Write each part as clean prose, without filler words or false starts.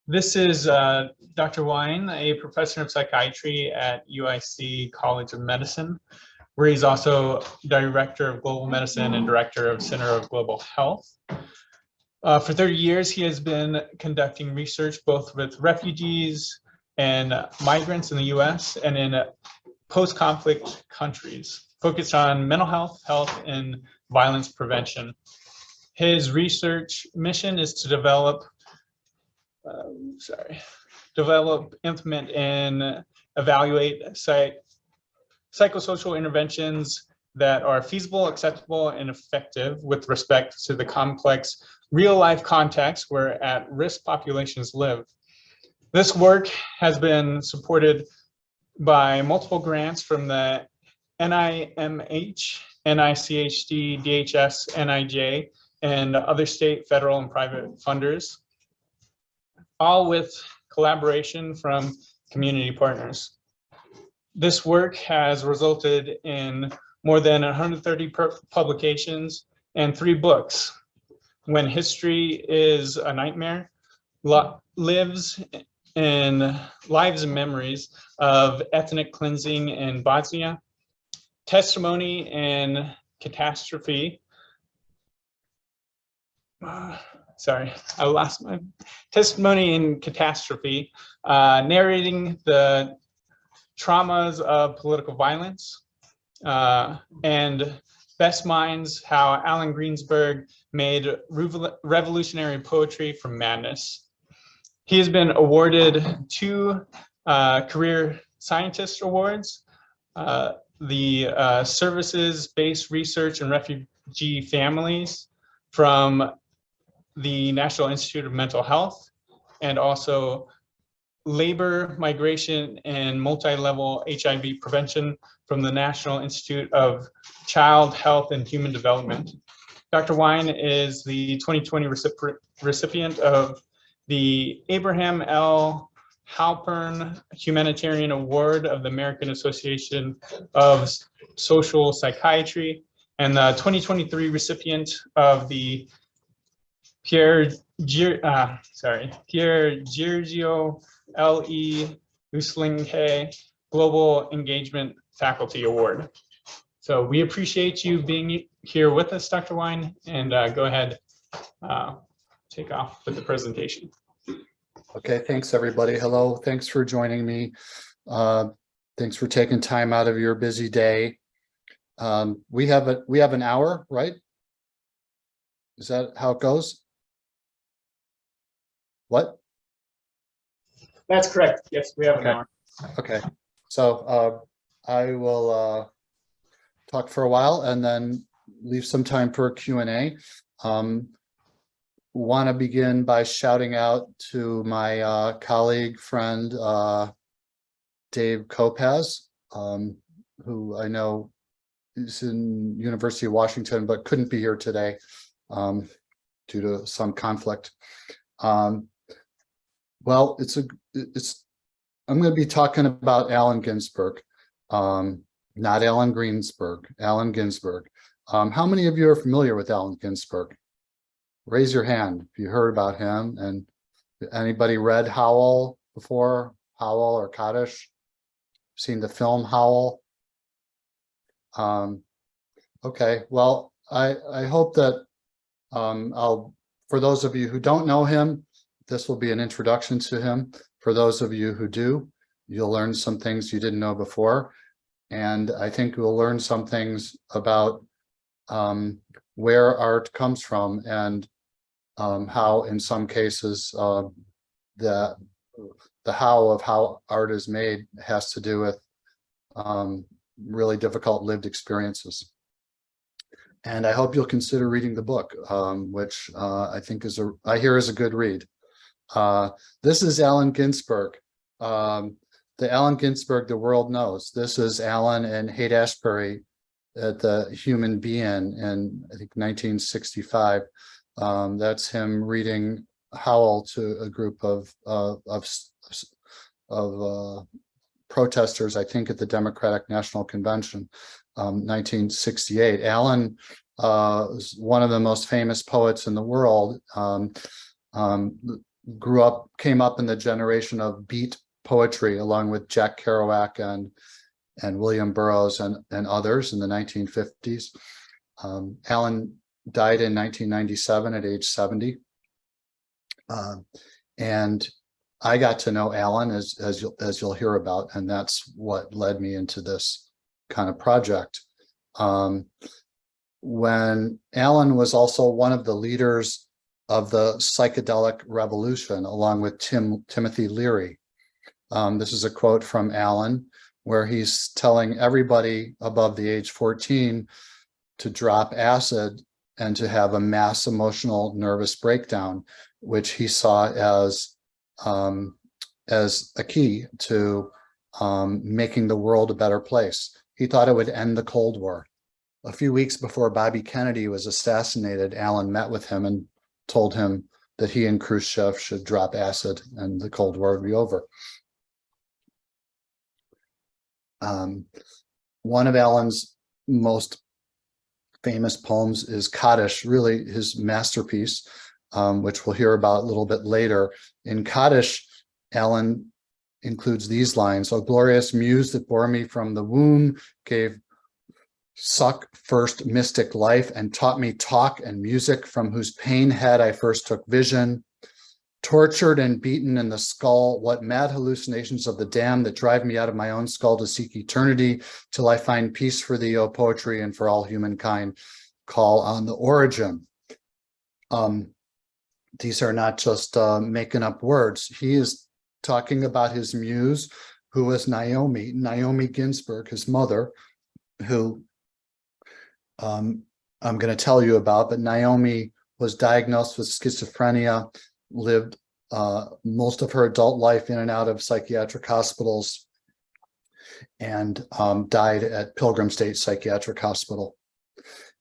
This is Dr. Weine, a professor of psychiatry at UIC College of Medicine, where he's also director of global medicine and director of Center of Global Health. For 30 years, he has been conducting research both with refugees and migrants in the US and in post-conflict countries, focused on mental health, and violence prevention. His research mission is to develop, implement, and evaluate psychosocial interventions that are feasible, acceptable, and effective with respect to the complex real-life context where at-risk populations live. This work has been supported by multiple grants from the NIMH, NICHD, DHS, NIJ, and other state, federal, and private funders, all with collaboration from community partners. This work has resulted in more than 130 publications and 3 books. When History is a Nightmare, Lives and Memories of Ethnic Cleansing in Bosnia, Testimony and Catastrophe. Sorry, I lost my Testimony and Catastrophe, narrating the traumas of political violence, and Best Minds, How Allen Ginsberg Made Revolutionary Poetry from Madness. He has been awarded 2 Career Scientist Awards, the Services-Based Research and Refugee Families from the National Institute of Mental Health, and also Labor, Migration, and Multi-Level HIV Prevention from the National Institute of Child Health and Human Development. Dr. Weine is the 2020 recipient of the Abraham L. Halpern Humanitarian Award of the American Association of Social Psychiatry, and the 2023 recipient of the Pierre Giorgio L.E. Uslinge Global Engagement Faculty Award. So we appreciate you being here with us, Dr. Weine, and go ahead, take off with the presentation. Okay, thanks everybody. Hello, thanks for joining me. Thanks for taking time out of your busy day. We have an hour, right? Is that how it goes? What? That's correct. Yes, we have an hour. Okay. So I will talk for a while and then leave some time for Q&A. Want to begin by shouting out to my colleague, friend, Dave Kopaz, who I know is in University of Washington, but couldn't be here today due to some conflict. Well, I'm going to be talking about Allen Ginsberg, not Allen Ginsberg, Allen Ginsberg. How many of you are familiar with Allen Ginsberg? Raise your hand if you heard about him. And anybody read Howl before? Howl or Kaddish? Seen the film Howl? Okay, well, I hope that for those of you who don't know him, this will be an introduction to him. For those of you who do, you'll learn some things you didn't know before. And I think we'll learn some things about where art comes from and how, in some cases, the how of how art is made has to do with really difficult lived experiences. And I hope you'll consider reading the book, which I think I hear is a good read. This is Allen Ginsberg. The Allen Ginsberg the world knows. This is Allen and Haight-Ashbury at the Human Being in, I think, 1965. That's him reading Howl to a group of protesters, I think, at the Democratic National Convention, 1968. Allen was one of the most famous poets in the world. came up in the generation of beat poetry, along with Jack Kerouac and William Burroughs and others in the 1950s. Allen died in 1997 at age 70. And I got to know Allen, as you'll hear about, and that's what led me into this kind of project. When Allen was also one of the leaders of the psychedelic revolution, along with Timothy Leary. This is a quote from Allen, where he's telling everybody above the age 14 to drop acid and to have a mass emotional nervous breakdown, which he saw as a key to making the world a better place. He thought it would end the Cold War. A few weeks before Bobby Kennedy was assassinated, Allen met with him and told him that he and Khrushchev should drop acid and the Cold War would be over. One of Allen's most famous poems is Kaddish, really his masterpiece, which we'll hear about a little bit later. In Kaddish, Allen includes these lines: "O glorious muse that bore me from the womb, gave suck first mystic life, and taught me talk and music, from whose pain head I first took vision. Tortured and beaten in the skull, what mad hallucinations of the damned that drive me out of my own skull to seek eternity, till I find peace for thee, O poetry, and for all humankind. Call on the origin." These are not just making up words. He is talking about his muse, who was Naomi Ginsberg, his mother, who I'm going to tell you about. But Naomi was diagnosed with schizophrenia, lived most of her adult life in and out of psychiatric hospitals, and died at Pilgrim State Psychiatric Hospital.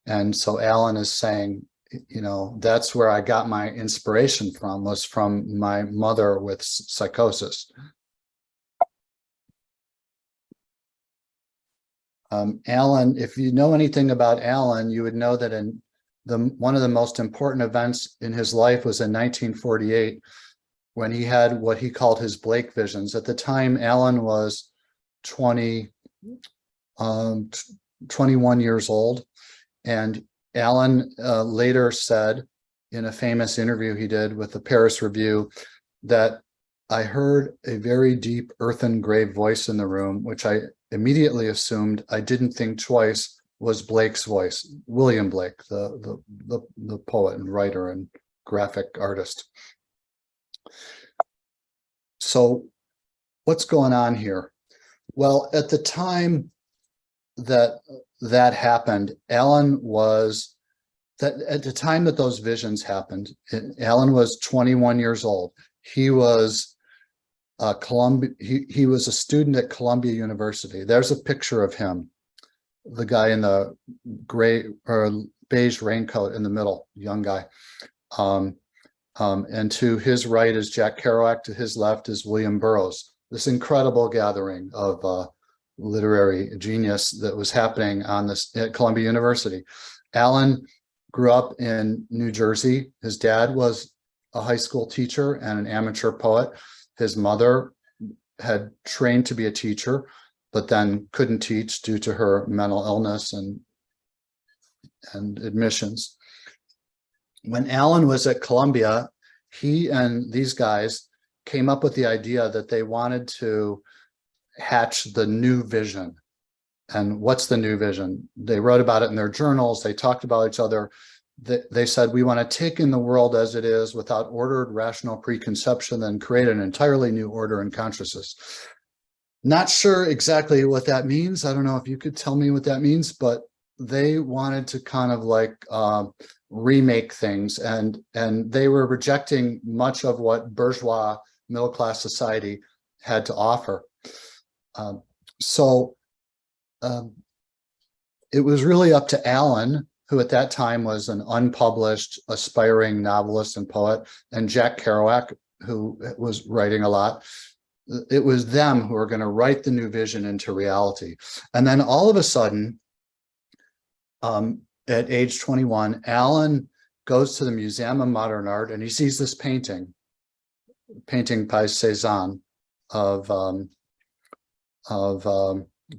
And so Allen is saying, you know, that's where I got my inspiration from, was from my mother with psychosis. Allen, if you know anything about Allen, you would know that one of the most important events in his life was in 1948, when he had what he called his Blake visions. At the time, Allen was 21 years old, and Allen later said in a famous interview he did with the Paris Review that, "I heard a very deep earthen grave voice in the room, which I immediately assumed, I didn't think twice, was Blake's voice." William Blake, the poet and writer and graphic artist. So what's going on here? Well, at the time that happened, Allen was, at the time that those visions happened, Allen was 21 years old. He was he was a student at Columbia University. There's a picture of him, the guy in the gray or beige raincoat in the middle, young guy. And to his right is Jack Kerouac, to his left is William Burroughs. This incredible gathering of literary genius that was happening on this at Columbia University. Allen grew up in New Jersey. His dad was a high school teacher and an amateur poet. His mother had trained to be a teacher, but then couldn't teach due to her mental illness and admissions. When Allen was at Columbia, he and these guys came up with the idea that they wanted to hatch the new vision. And what's the new vision? They wrote about it in their journals. They talked about each other. They said, we want to take in the world as it is without ordered rational preconception, then create an entirely new order and consciousness. Not sure exactly what that means. I don't know if you could tell me what that means, but they wanted to kind of like remake things, and they were rejecting much of what bourgeois middle-class society had to offer. So it was really up to Allen, who at that time was an unpublished, aspiring novelist and poet, and Jack Kerouac, who was writing a lot. It was them who were going to write the new vision into reality. And then all of a sudden, at age 21, Allen goes to the Museum of Modern Art and he sees this painting by Cézanne of the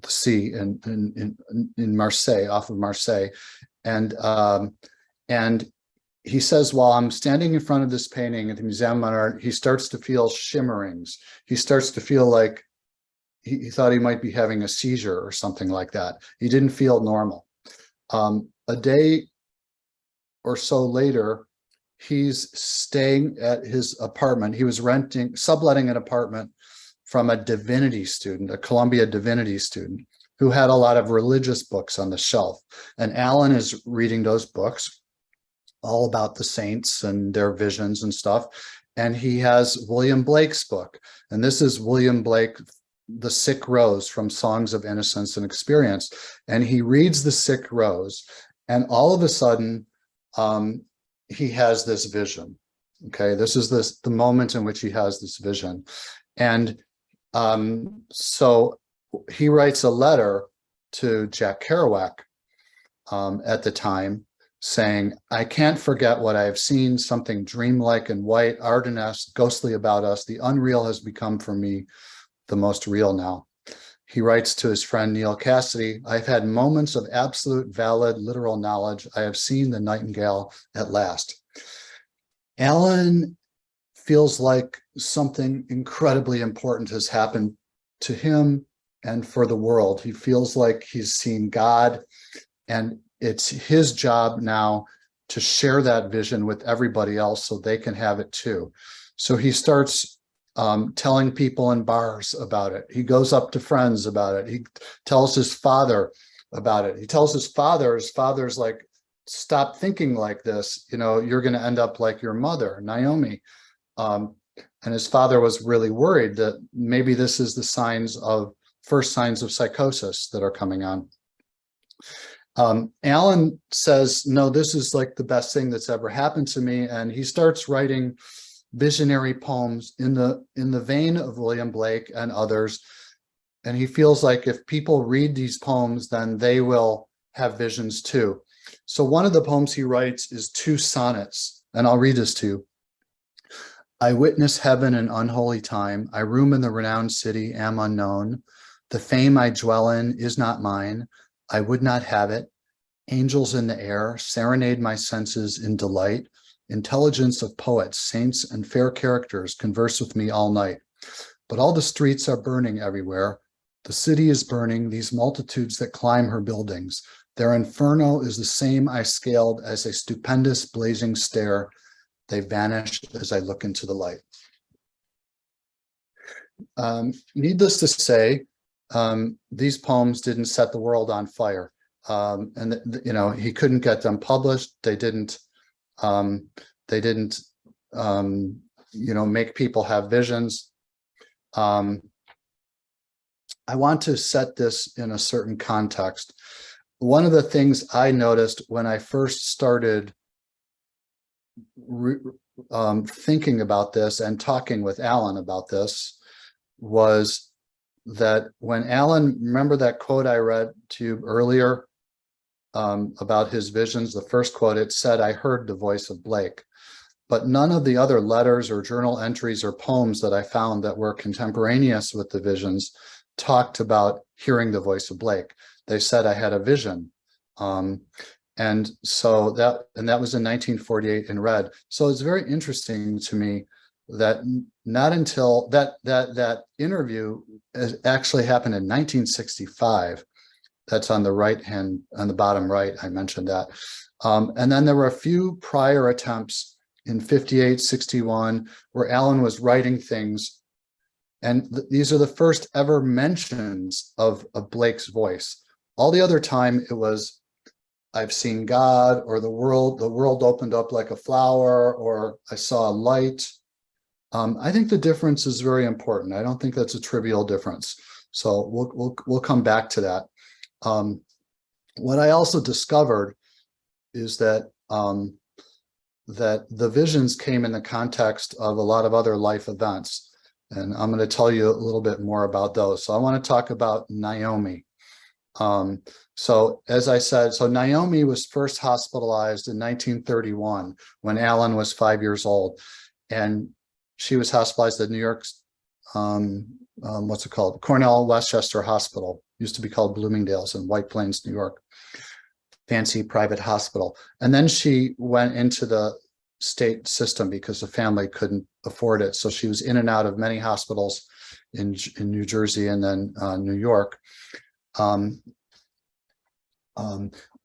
sea in Marseille, off of Marseille, and he says, while I'm standing in front of this painting at the Museum of Modern Art, he starts to feel shimmerings. He starts to feel like he thought he might be having a seizure or something like that. He didn't feel normal. A day or so later, he's staying at his apartment. He was subletting an apartment from a divinity student, a Columbia divinity student, who had a lot of religious books on the shelf. And Allen is reading those books, all about the saints and their visions and stuff. And he has William Blake's book. And this is William Blake, The Sick Rose, from Songs of Innocence and Experience. And he reads The Sick Rose, and all of a sudden, he has this vision. Okay, this is the moment in which he has this vision. And so he writes a letter to Jack Kerouac at the time, saying, I can't forget what I have seen, something dreamlike and white, ardennesque, ghostly about us. The unreal has become for me the most real now. He writes to his friend Neil Cassidy, I've had moments of absolute, valid, literal knowledge. I have seen the nightingale at last. Allen feels like something incredibly important has happened to him and for the world. He feels like he's seen God, and it's his job now to share that vision with everybody else so they can have it too. So he starts telling people in bars about it. He goes up to friends about it. He tells his father about it. He tells his father's like, stop thinking like this. You know, you're going to end up like your mother, Naomi. And his father was really worried that maybe this is the first signs of psychosis that are coming on. Allen says, no, this is like the best thing that's ever happened to me. And he starts writing visionary poems in the vein of William Blake and others. And he feels like if people read these poems, then they will have visions too. So one of the poems he writes is 2 sonnets, and I'll read this to you. I witness heaven in unholy time. I room in the renowned city, am unknown. The fame I dwell in is not mine. I would not have it. Angels in the air serenade my senses in delight. Intelligence of poets, saints, and fair characters converse with me all night. But all the streets are burning everywhere. The city is burning, these multitudes that climb her buildings. Their inferno is the same I scaled as a stupendous blazing stair. They vanish as I look into the light. Needless to say, these poems didn't set the world on fire. You know, he couldn't get them published. They didn't, you know, make people have visions. I want to set this in a certain context. One of the things I noticed when I first started thinking about this and talking with Allen about this was that when Allen, remember that quote I read to you earlier about his visions, the first quote, it said, I heard the voice of Blake. But none of the other letters or journal entries or poems that I found that were contemporaneous with the visions talked about hearing the voice of Blake. They said I had a vision. And so that was in 1948 in red. So it's very interesting to me that not until that interview actually happened in 1965. That's on the right hand, on the bottom right, I mentioned that. And then there were a few prior attempts in 58, 61, where Allen was writing things. And these are the first ever mentions of Blake's voice. All the other time it was, I've seen God, or the world opened up like a flower, or I saw a light. I think the difference is very important. I don't think that's a trivial difference. So we'll come back to that. What I also discovered is that that the visions came in the context of a lot of other life events. And I'm going to tell you a little bit more about those. So I want to talk about Naomi. So as I said, so Naomi was first hospitalized in 1931 when Allen was 5 years old, and she was hospitalized at New York's, what's it called? Cornell Westchester Hospital, used to be called Bloomingdale's in White Plains, New York. Fancy private hospital. And then she went into the state system because the family couldn't afford it. So she was in and out of many hospitals in New Jersey and then New York.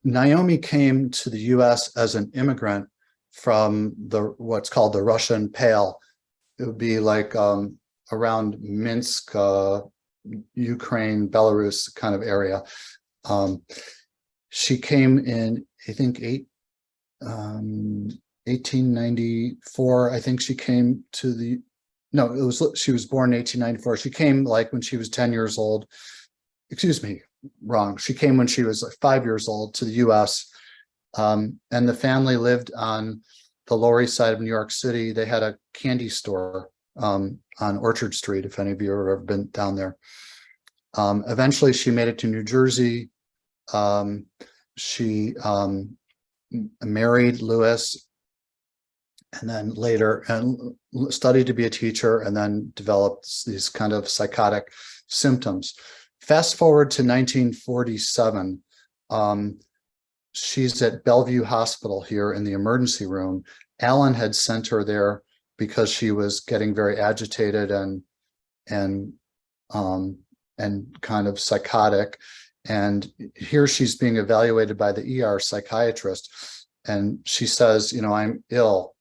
Naomi came to the US as an immigrant from what's called the Russian Pale. It would be like around Minsk, Ukraine, Belarus kind of area. She came in, I think, 1894. I think she came to the, no, she was born in 1894. She came like when she was 10 years old. Excuse me, wrong. She came when she was like 5 years old to the US. And the family lived on the Lower East Side of New York City. They had a candy store on Orchard Street, if any of you have ever been down there. Eventually, she made it to New Jersey. She married Lewis, and then later studied to be a teacher, and then developed these kind of psychotic symptoms. Fast forward to 1947. She's at Bellevue Hospital here in the emergency room. Allen had sent her there because she was getting very agitated and kind of psychotic. And here she's being evaluated by the ER psychiatrist. And she says, you know, I'm ill.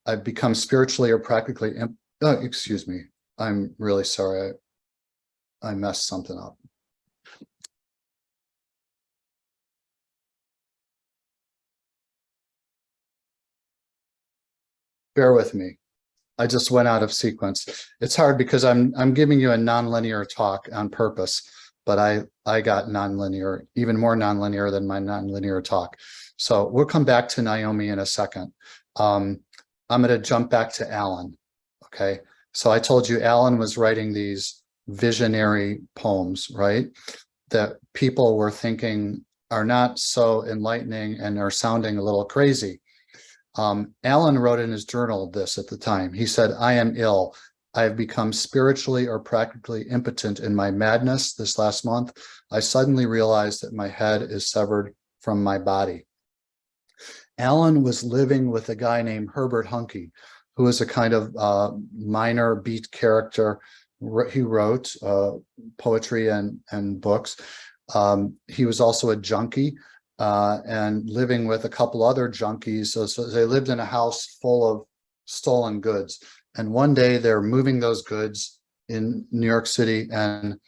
I've become spiritually or practically, excuse me. I'm really sorry. I messed something up. Bear with me. I just went out of sequence. It's hard because I'm giving you a nonlinear talk on purpose, but I got nonlinear, even more nonlinear than my nonlinear talk. So we'll come back to Naomi in a second. I'm going to jump back to Allen. Okay. So I told you Allen was writing these visionary poems, right? That people were thinking are not so enlightening and are sounding a little crazy. Allen wrote in his journal this at the time. He said, I am ill. I have become spiritually or practically impotent in my madness this last month. I suddenly realized that my head is severed from my body. Allen was living with a guy named Herbert Huncke, who was a kind of minor beat character. He wrote poetry and books. He was also a junkie. And living with a couple other junkies. So they lived in a house full of stolen goods. And one day they're moving those goods in New York City and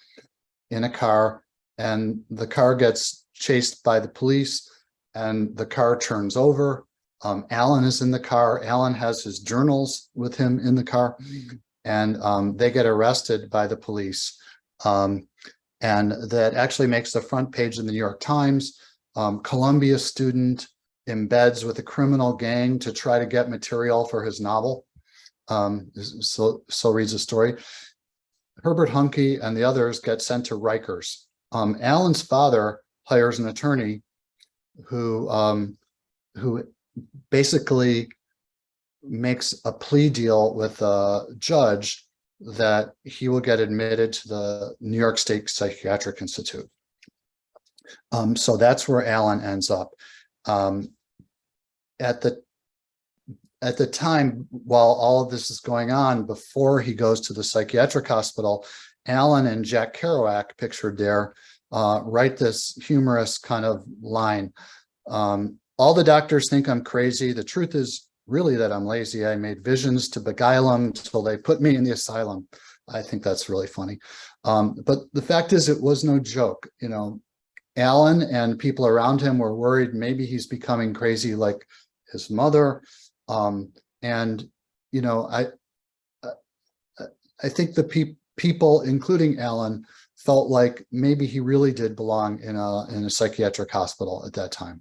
in a car, and the car gets chased by the police and the car turns over. Allen is in the car. Allen has his journals with him in the car, and they get arrested by the police. And that actually makes the front page of the New York Times. Columbia student embeds with a criminal gang to try to get material for his novel. So reads the story. Herbert Huncke and the others get sent to Rikers. Allen's father hires an attorney who basically makes a plea deal with a judge that he will get admitted to the New York State Psychiatric Institute. So that's where Allen ends up. At the time, while all of this is going on, before he goes to the psychiatric hospital, Allen and Jack Kerouac, pictured there, write this humorous kind of line. All the doctors think I'm crazy. The truth is really that I'm lazy. I made visions to beguile them till they put me in the asylum. I think that's really funny. But the fact is, it was no joke. You know, Allen and people around him were worried maybe he's becoming crazy like his mother. And, you know, I think the people, including Allen, felt like maybe he really did belong in a psychiatric hospital at that time.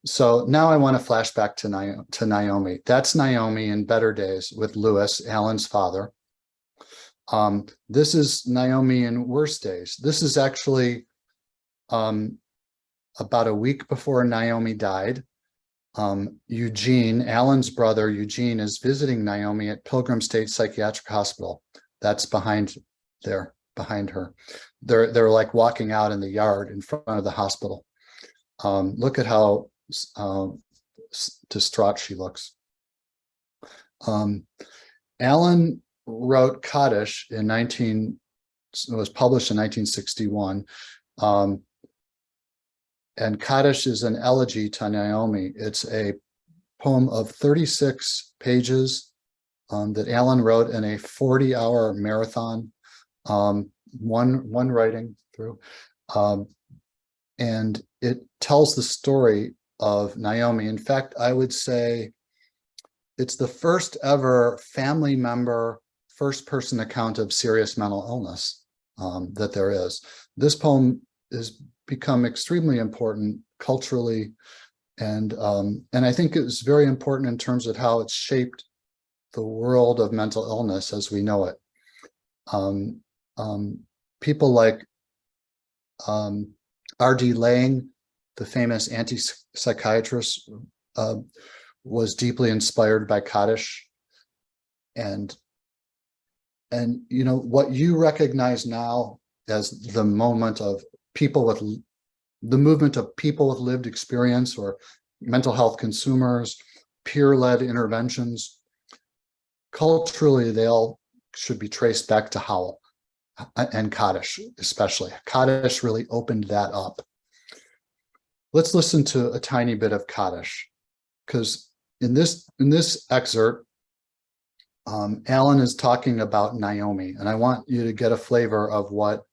So now I want to flash back to Naomi. That's Naomi in better days with Lewis, Allen's father. This is Naomi in worse days. This is actually About a week before Naomi died, Eugene, Allen's brother, Eugene, is visiting Naomi at Pilgrim State Psychiatric Hospital. That's behind her. They're like walking out in the yard in front of the hospital. Look at how distraught she looks. Allen wrote Kaddish it was published in 1961. And Kaddish is an elegy to Naomi. It's a poem of 36 pages that Allen wrote in a 40-hour marathon, one writing through. And it tells the story of Naomi. In fact, I would say it's the first ever family member, first person account of serious mental illness that there is. This poem has become extremely important culturally, and I think it was very important in terms of how it's shaped the world of mental illness as we know it. People like R.D. Laing, the famous anti-psychiatrist, was deeply inspired by Kaddish, and you know what you recognize now as the moment of the movement of people with lived experience, or mental health consumers, peer-led interventions. Culturally, they all should be traced back to Howl and Kaddish, especially. Kaddish really opened that up. Let's listen to a tiny bit of Kaddish, because in this excerpt, Allen is talking about Naomi, and I want you to get a flavor of what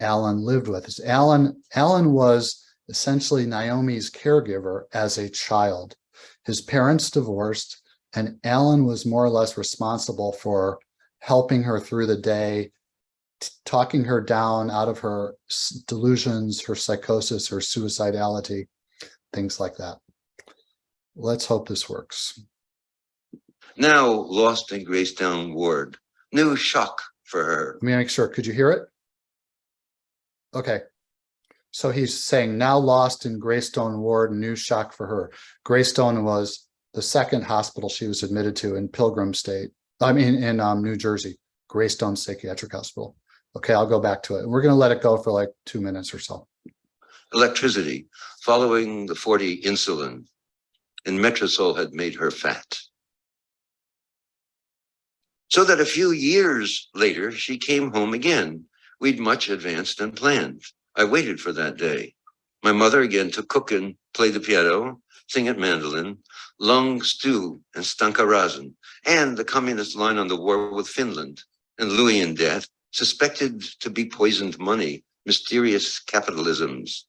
Allen lived with. Allen was essentially Naomi's caregiver as a child. His parents divorced, and Allen was more or less responsible for helping her through the day, talking her down out of her delusions, her psychosis, her suicidality, things like that. Let's hope this works. Now lost in Greystone Ward. New shock for her. Let me make sure. Could you hear it? Okay. So he's saying now lost in Greystone Ward, new shock for her. Greystone was the second hospital she was admitted to in Pilgrim State. I mean, in New Jersey, Greystone Psychiatric Hospital. Okay, I'll go back to it. We're going to let it go for like 2 minutes or so. Electricity, following the 40 insulin, and Metrosol had made her fat. So that a few years later, she came home again. We'd much advanced and planned. I waited for that day. My mother again to cook and play the piano, sing at mandolin, lung stew and stanka razin, and the communist line on the war with Finland, and Louis in debt, suspected to be poisoned money, mysterious capitalisms.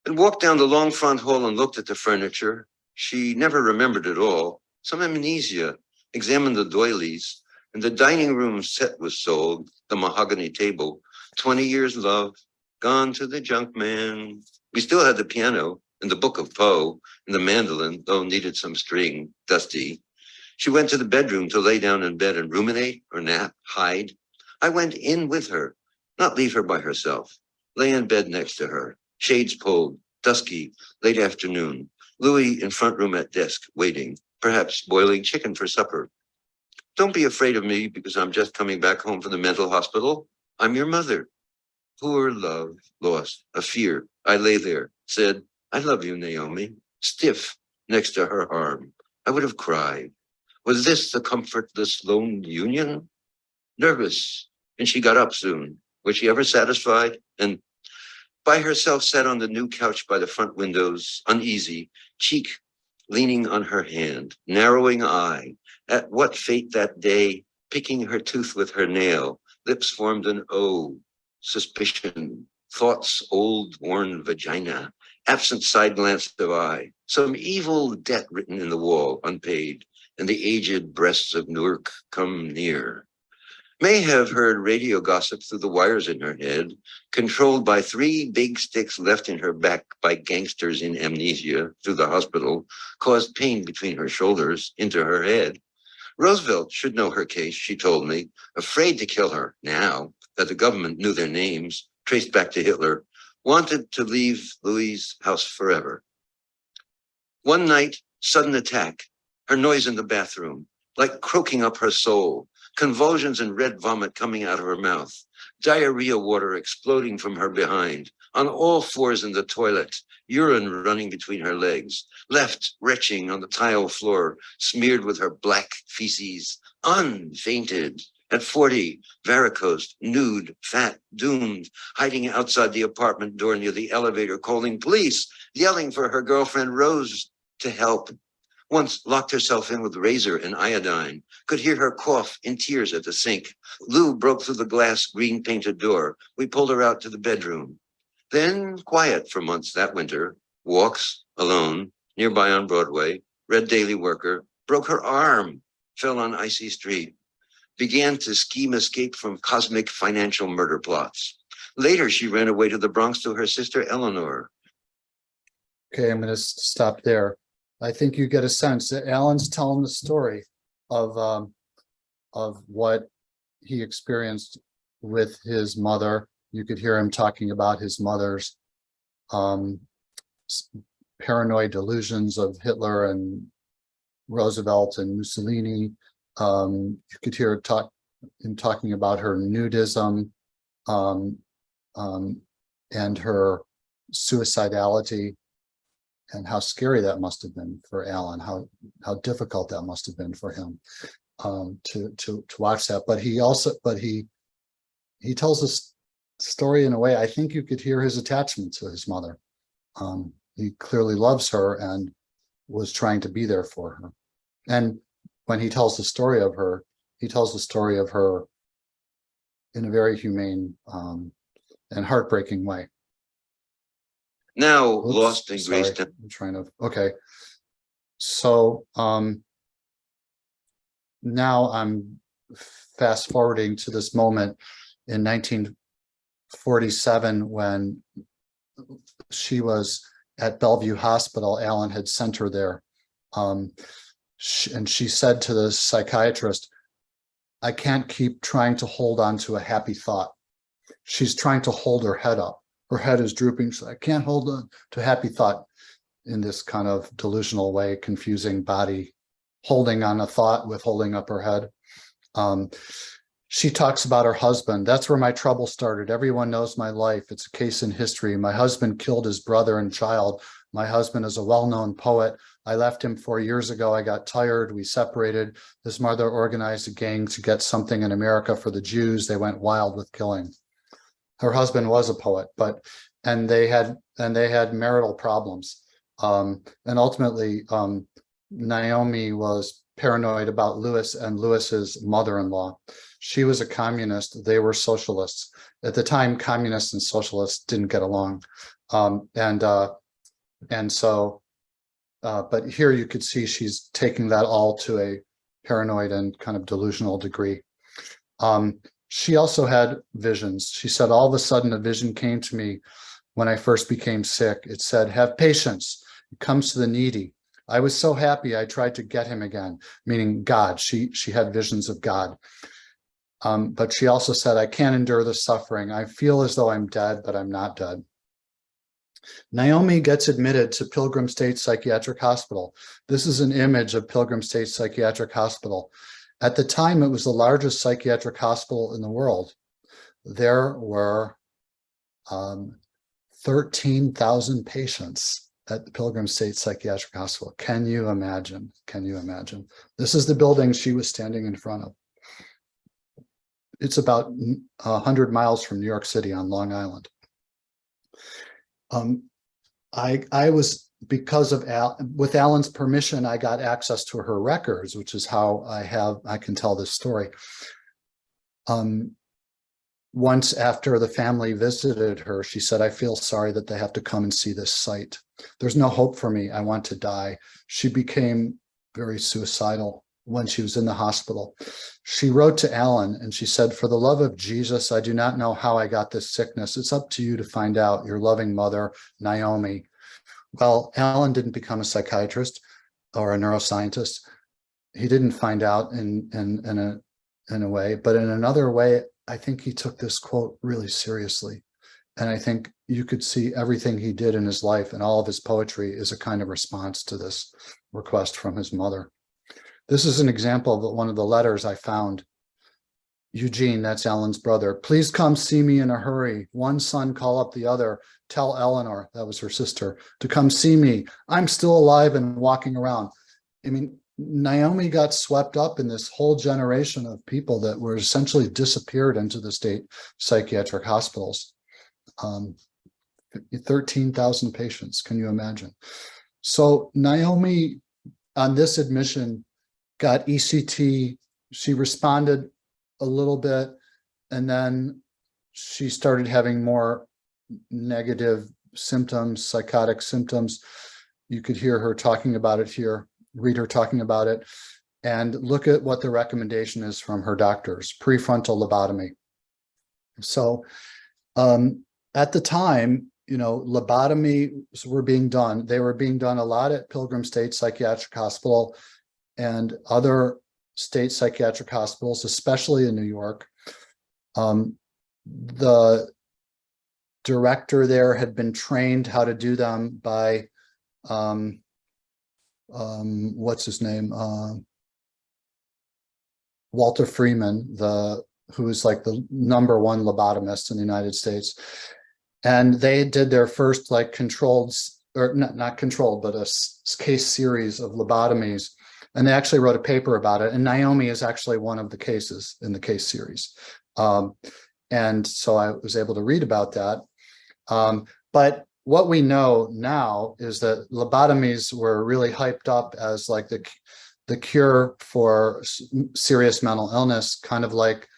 And walked down the long front hall and looked at the furniture. She never remembered it all. Some amnesia. Examined the doilies, and the dining room set was sold, the mahogany table, 20 years love, gone to the junk man. We still had the piano and the book of Poe and the mandolin, though needed some string, dusty. She went to the bedroom to lay down in bed and ruminate or nap, hide. I went in with her, not leave her by herself. Lay in bed next to her, shades pulled, dusky, late afternoon. Louis in front room at desk, waiting. Perhaps boiling chicken for supper. Don't be afraid of me because I'm just coming back home from the mental hospital. I'm your mother. Poor love, lost, a fear. I lay there, said, I love you, Naomi, stiff next to her arm. I would have cried. Was this the comfortless lone union? Nervous, and she got up soon. Was she ever satisfied? And by herself sat on the new couch by the front windows, uneasy, cheek leaning on her hand, narrowing eye, at what fate that day, picking her tooth with her nail, lips formed an O, suspicion, thoughts old worn vagina, absent side glance of eye, some evil debt written in the wall, unpaid, and the aged breasts of Newark come near. May have heard radio gossip through the wires in her head, controlled by 3 big sticks left in her back by gangsters in amnesia through the hospital, caused pain between her shoulders into her head. Roosevelt should know her case, she told me, afraid to kill her now that the government knew their names, traced back to Hitler, wanted to leave Louise' house forever. One night, sudden attack, her noise in the bathroom, like croaking up her soul, convulsions and red vomit coming out of her mouth, diarrhea water exploding from her behind, on all fours in the toilet, urine running between her legs, left retching on the tile floor, smeared with her black feces, unfainted. At 40, varicose, nude, fat, doomed, hiding outside the apartment door near the elevator, calling police, yelling for her girlfriend Rose to help. Once locked herself in with razor and iodine, could hear her cough in tears at the sink. Lou broke through the glass green painted door. We pulled her out to the bedroom. Then quiet for months that winter, walks alone, nearby on Broadway, read Daily Worker, broke her arm, fell on icy street, began to scheme escape from cosmic financial murder plots. Later, she ran away to the Bronx to her sister Eleanor. Okay, I'm going to stop there. I think you get a sense that Allen's telling the story of what he experienced with his mother. You could hear him talking about his mother's paranoid delusions of Hitler and Roosevelt and Mussolini. You could hear him talking about her nudism and her suicidality, and how scary that must have been for Allen, how difficult that must have been for him to watch that. But he tells a story in a way I think you could hear his attachment to his mother. He clearly loves her and was trying to be there for her. And when he tells the story of her, he tells the story of her in a very humane and heartbreaking way. Now Oops, lost in sorry, Grace. I'm trying to, okay. So now I'm fast forwarding to this moment in 1947 when she was at Bellevue Hospital. Allen had sent her there. And she said to the psychiatrist, I can't keep trying to hold on to a happy thought. She's trying to hold her head up. Her head is drooping. So I can't hold on to a happy thought, in this kind of delusional way, confusing body, holding on a thought with holding up her head. She talks about her husband. That's where my trouble started. Everyone knows my life. It's a case in history. My husband killed his brother and child. My husband is a well-known poet. I left him 4 years ago. I got tired. We separated. His mother organized a gang to get something in America for the Jews. They went wild with killing. Her husband was a poet, and they had marital problems. And ultimately, Naomi was paranoid about Louis and Louis's mother-in-law. She was a communist. They were socialists. At the time, communists and socialists didn't get along. But here you could see she's taking that all to a paranoid and kind of delusional degree. She also had visions. She said, all of a sudden, a vision came to me when I first became sick. It said, have patience. It comes to the needy. I was so happy I tried to get him again, meaning God. She had visions of God. But she also said, I can't endure the suffering. I feel as though I'm dead, but I'm not dead. Naomi gets admitted to Pilgrim State Psychiatric Hospital. This is an image of Pilgrim State Psychiatric Hospital. At the time, it was the largest psychiatric hospital in the world. There were 13,000 patients at the Pilgrim State Psychiatric Hospital. Can you imagine? Can you imagine? This is the building she was standing in front of. It's about 100 miles from New York City on Long Island. I was, because of with Allen's permission, I got access to her records, which is how I can tell this story. Once after the family visited her, she said, I feel sorry that they have to come and see this site. There's no hope for me. I want to die. She became very suicidal when she was in the hospital. She wrote to Allen and she said, for the love of Jesus, I do not know how I got this sickness. It's up to you to find out. Your loving mother, Naomi. Well, Allen didn't become a psychiatrist or a neuroscientist. He didn't find out in a way, but in another way, I think he took this quote really seriously. And I think you could see everything he did in his life and all of his poetry is a kind of response to this request from his mother. This is an example of one of the letters I found. Eugene, that's Allen's brother. Please come see me in a hurry. One son call up the other. Tell Eleanor, that was her sister, to come see me. I'm still alive and walking around. I mean, Naomi got swept up in this whole generation of people that were essentially disappeared into the state psychiatric hospitals. 13,000 patients, can you imagine? So Naomi, on this admission, got ECT. She responded a little bit, and then she started having more negative symptoms, psychotic symptoms. You could hear her talking about it here, read her talking about it, and look at what the recommendation is from her doctors: prefrontal lobotomy. So at the time, you know, lobotomies were being done. They were being done a lot at Pilgrim State Psychiatric Hospital and other state psychiatric hospitals, especially in New York. The director there had been trained how to do them by, what's his name? Walter Freeman, who was like the #1 lobotomist in the United States. And they did their first like controlled, or not controlled, but a case series of lobotomies. And they actually wrote a paper about it. And Naomi is actually one of the cases in the case series. And so I was able to read about that. But what we know now is that lobotomies were really hyped up as like the cure for serious mental illness, kind of like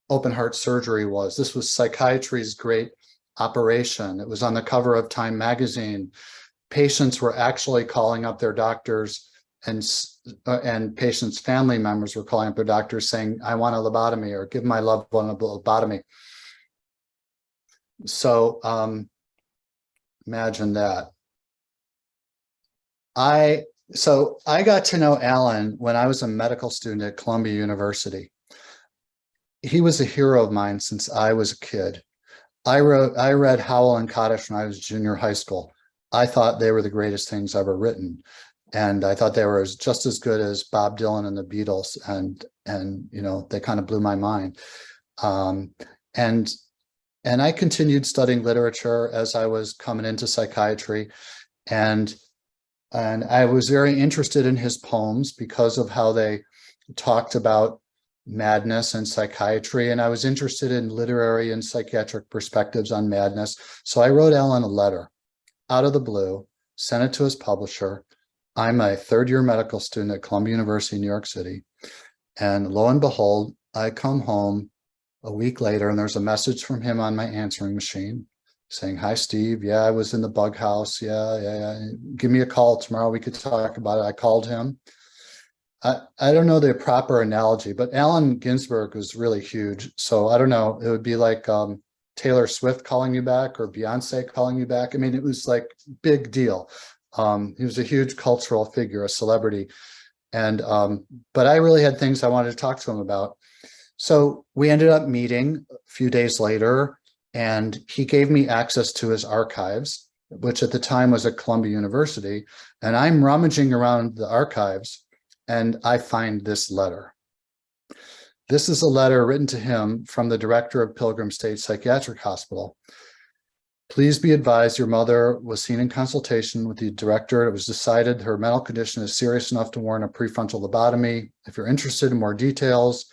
open heart surgery was. This was psychiatry's great operation. It was on the cover of Time magazine. Patients were actually calling up their doctors, and patients' family members were calling up their doctors saying, I want a lobotomy, or give my loved one a lobotomy. So imagine that. So I got to know Allen when I was a medical student at Columbia University. He was a hero of mine since I was a kid. I read Howl and Kaddish when I was junior high school. I thought they were the greatest things ever written. And I thought they were just as good as Bob Dylan and the Beatles. And you know, they kind of blew my mind. And I continued studying literature as I was coming into psychiatry. And I was very interested in his poems because of how they talked about madness and psychiatry. And I was interested in literary and psychiatric perspectives on madness. So I wrote Allen a letter out of the blue, sent it to his publisher. I'm a third-year medical student at Columbia University, New York City. And lo and behold, I come home a week later and there's a message from him on my answering machine saying, hi, Steve. Yeah, I was in the bug house. Yeah. Give me a call tomorrow. We could talk about it. I called him. I don't know the proper analogy, but Allen Ginsberg was really huge. So I don't know. It would be like Taylor Swift calling you back or Beyonce calling you back. I mean, it was like big deal. He was a huge cultural figure, a celebrity. And but I really had things I wanted to talk to him about. So we ended up meeting a few days later, and he gave me access to his archives, which at the time was at Columbia University. And I'm rummaging around the archives and I find this letter. This is a letter written to him from the director of Pilgrim State Psychiatric Hospital. Please be advised, your mother was seen in consultation with the director. It was decided her mental condition is serious enough to warrant a prefrontal lobotomy. If you're interested in more details,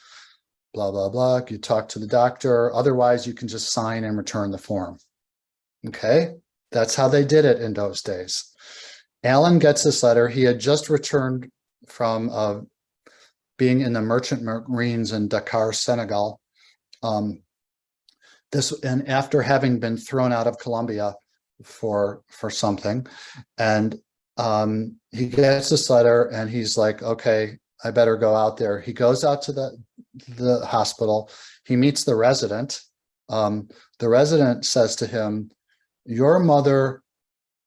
blah, blah, blah, you talk to the doctor. Otherwise, you can just sign and return the form. Okay, that's how they did it in those days. Allen gets this letter. He had just returned from being in the Merchant Marines in Dakar, Senegal. And after having been thrown out of Columbia for something, and he gets this letter and he's like, okay, I better go out there. He goes out to the hospital. He meets the resident. The resident says to him, your mother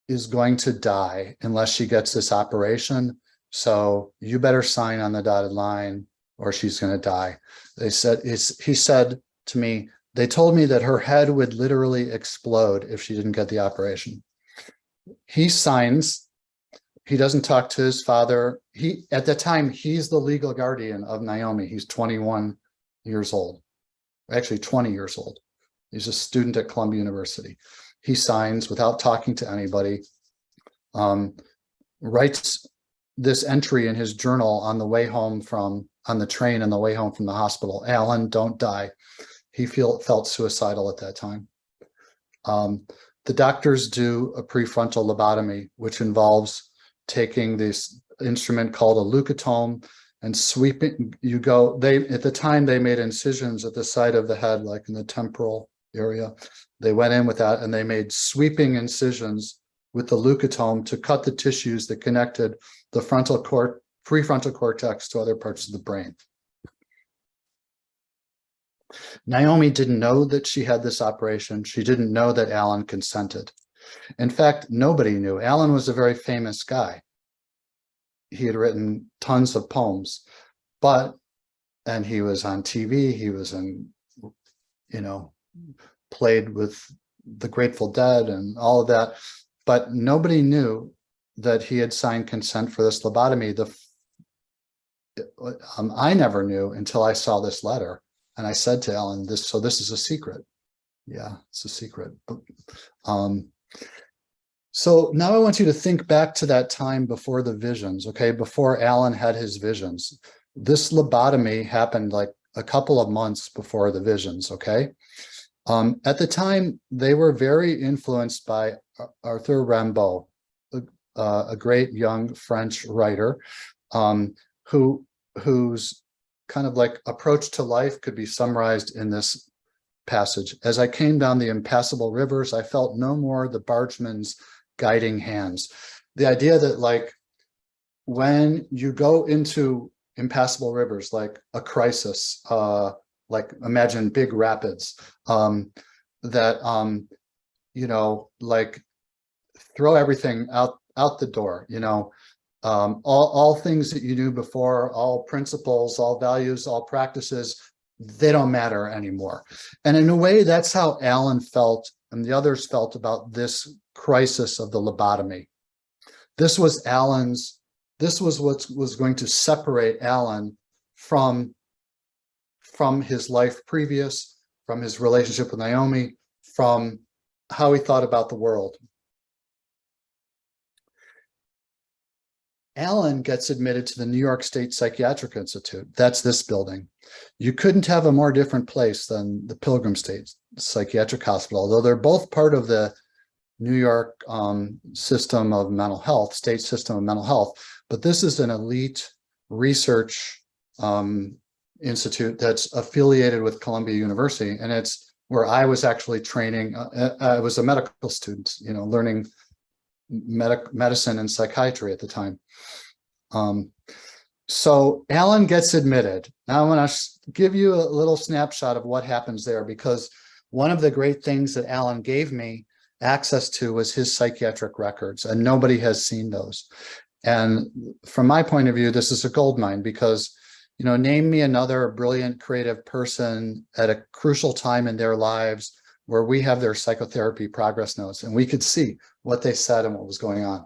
is going to die unless she gets this operation. So you better sign on the dotted line or she's going to die. He said to me, They told me that her head would literally explode if she didn't get the operation. He signs. He doesn't talk to his father. At the time, he's the legal guardian of Naomi. He's 21 years old, actually 20 years old. He's a student at Columbia University. He signs without talking to anybody, writes this entry in his journal on the way home on the train on the way home from the hospital. Allen, don't die. He felt suicidal at that time. The doctors do a prefrontal lobotomy, which involves taking this instrument called a leucotome and sweeping. At the time they made incisions at the side of the head, like in the temporal area. They went in with that and they made sweeping incisions with the leucotome to cut the tissues that connected the prefrontal cortex to other parts of the brain. Naomi didn't know that she had this operation. She didn't know that Allen consented. In fact, nobody knew. Allen was a very famous guy. He had written tons of poems, and he was on TV. He was played with the Grateful Dead and all of that, but nobody knew that he had signed consent for this lobotomy. I never knew until I saw this letter. And I said to Allen, this is a secret. Yeah, it's a secret. So now I want you to think back to that time before the visions, okay? Before Allen had his visions. This lobotomy happened like a couple of months before the visions, okay? At the time, they were very influenced by Arthur Rimbaud, a great young French writer, whose kind of like approach to life could be summarized in this passage. As I came down the impassable rivers, I felt no more the bargeman's guiding hands. The idea that like when you go into impassable rivers, like a crisis, like imagine big rapids, like throw everything out the door, all things that you knew before, all principles, all values, all practices, they don't matter anymore. And in a way, that's how Allen felt and the others felt about this crisis of the lobotomy. This was what was going to separate Allen from his life previous, from his relationship with Naomi, from how he thought about the world. Allen gets admitted to the New York State Psychiatric Institute. That's this building. You couldn't have a more different place than the Pilgrim State Psychiatric Hospital, although they're both part of the New York system of mental health, state system of mental health. But this is an elite research institute that's affiliated with Columbia University. And it's where I was actually training. I was a medical student, learning medicine and psychiatry at the time. So Allen gets admitted. Now I want to give you a little snapshot of what happens there, because one of the great things that Allen gave me access to was his psychiatric records, and nobody has seen those. And from my point of view, this is a goldmine, because, name me another brilliant, creative person at a crucial time in their lives where we have their psychotherapy progress notes and we could see what they said and what was going on.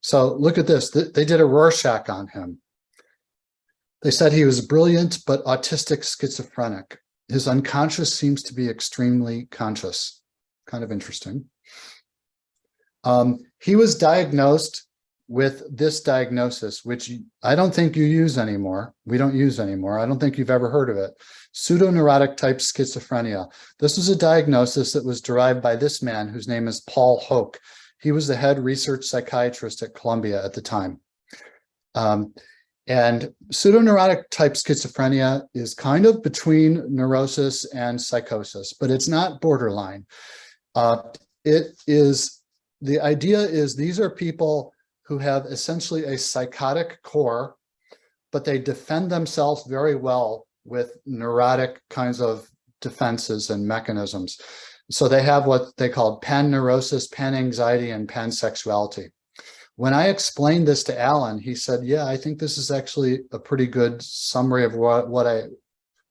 So look at this. They did a Rorschach on him. They said he was brilliant, but autistic schizophrenic. His unconscious seems to be extremely conscious. Kind of interesting. He was diagnosed with this diagnosis, which I don't think you use anymore. We don't use anymore. I don't think you've ever heard of it. Pseudoneurotic type schizophrenia. This was a diagnosis that was derived by this man whose name is Paul Hoke. He was the head research psychiatrist at Columbia at the time. And pseudoneurotic type schizophrenia is kind of between neurosis and psychosis, but it's not borderline. The idea is these are people who have essentially a psychotic core, but they defend themselves very well with neurotic kinds of defenses and mechanisms. So they have what they call pan-neurosis, pan-anxiety, and pansexuality. When I explained this to Allen, he said, yeah, I think this is actually a pretty good summary of what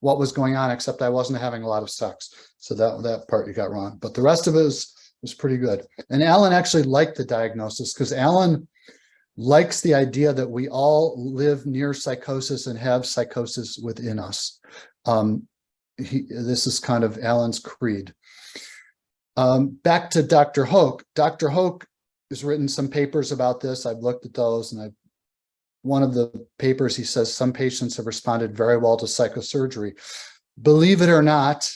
what was going on, except I wasn't having a lot of sex. So that part you got wrong. But the rest of it was pretty good. And Allen actually liked the diagnosis because Allen likes the idea that we all live near psychosis and have psychosis within us. This is kind of Allen's creed. Back to Dr. Hoke. Dr. Hoke has written some papers about this. I've looked at those, and one of the papers, he says some patients have responded very well to psychosurgery. Believe it or not,